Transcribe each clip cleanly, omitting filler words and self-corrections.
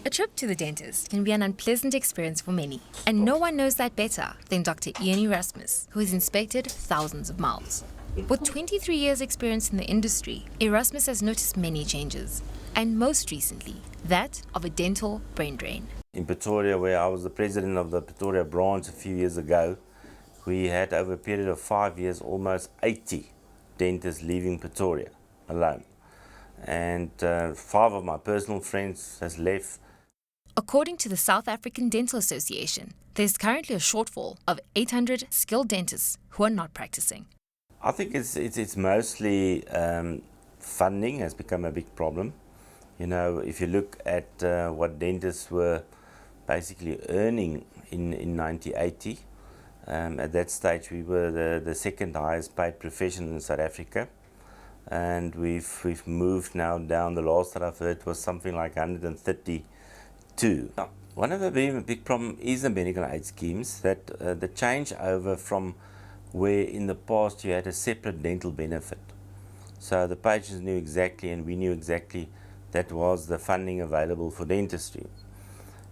A trip to the dentist can be an unpleasant experience for many, and no one knows that better than Dr. Ian Erasmus, who has inspected thousands of mouths. With 23 years' experience in the industry, Erasmus has noticed many changes, and most recently, that of a dental brain drain. In Pretoria, where I was the president of the Pretoria branch a few years ago, we had over a period of 5 years almost 80 dentists leaving Pretoria alone. And 5 of my personal friends has left. According to the South African Dental Association, there's currently a shortfall of 800 skilled dentists who are not practicing. I think it's mostly funding has become a big problem. You know, if you look at what dentists were basically earning in 1980, at that stage we were the second highest paid profession in South Africa. And we've moved now down, the last that I've heard was something like 132. One of the big problem is the medical aid schemes, that the change over from where in the past you had a separate dental benefit. So the patients knew exactly, and we knew exactly, that was the funding available for dentistry.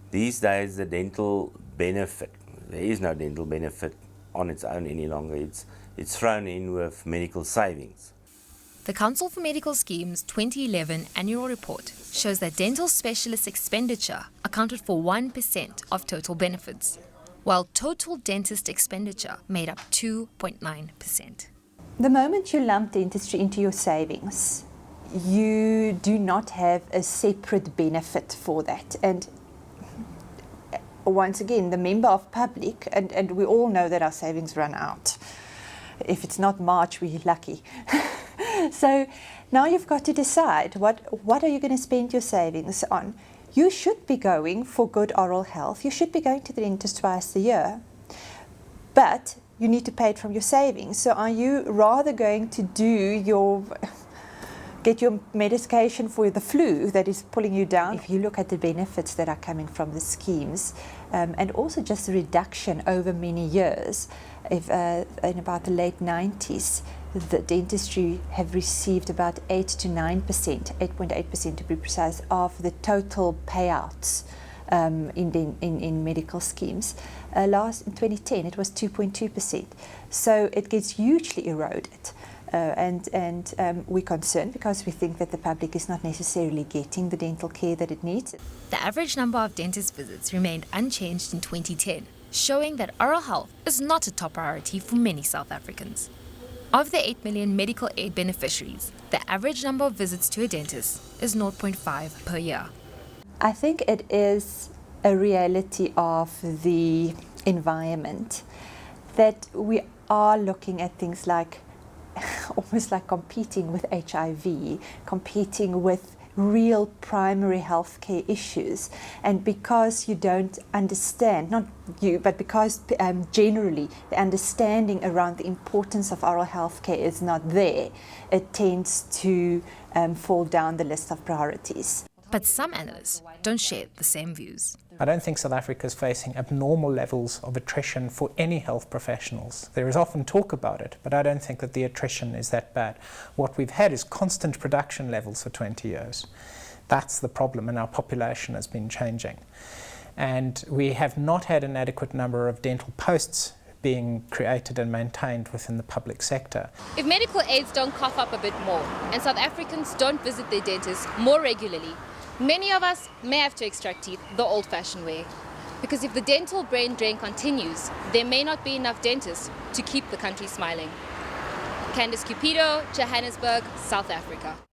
These days the dental benefit, there is no dental benefit on its own any longer. It's thrown in with medical savings. The Council for Medical Schemes 2011 annual report shows that dental specialist expenditure accounted for 1% of total benefits, while total dentist expenditure made up 2.9%. The moment you lump dentistry into your savings, you do not have a separate benefit for that. And once again, the member of public, and we all know that our savings run out. If it's not March, we're lucky. So now you've got to decide what are you going to spend your savings on. You should be going for good oral health. You should be going to the dentist twice a year, but you need to pay it from your savings. So are you rather going to get your medication for the flu that is pulling you down? If you look at the benefits that are coming from the schemes, and also just the reduction over many years, in about the late 90s, the dentistry have received about 8 to 9%, 8.8% to be precise, of the total payouts in medical schemes. In 2010 it was 2.2%. So it gets hugely eroded. And we're concerned because we think that the public is not necessarily getting the dental care that it needs. The average number of dentist visits remained unchanged in 2010, showing that oral health is not a top priority for many South Africans. Of the 8 million medical aid beneficiaries, the average number of visits to a dentist is 0.5 per year. I think it is a reality of the environment that we are looking at things like almost like competing with HIV, competing with real primary healthcare issues. And because you don't understand, not you, but because generally the understanding around the importance of oral healthcare is not there, it tends to fall down the list of priorities. But some analysts don't share the same views. I don't think South Africa is facing abnormal levels of attrition for any health professionals. There is often talk about it, but I don't think that the attrition is that bad. What we've had is constant production levels for 20 years. That's the problem, and our population has been changing. And we have not had an adequate number of dental posts being created and maintained within the public sector. If medical aids don't cough up a bit more, and South Africans don't visit their dentists more regularly, many of us may have to extract teeth the old-fashioned way. Because if the dental brain drain continues, there may not be enough dentists to keep the country smiling. Candice, Cupido, Johannesburg, South Africa.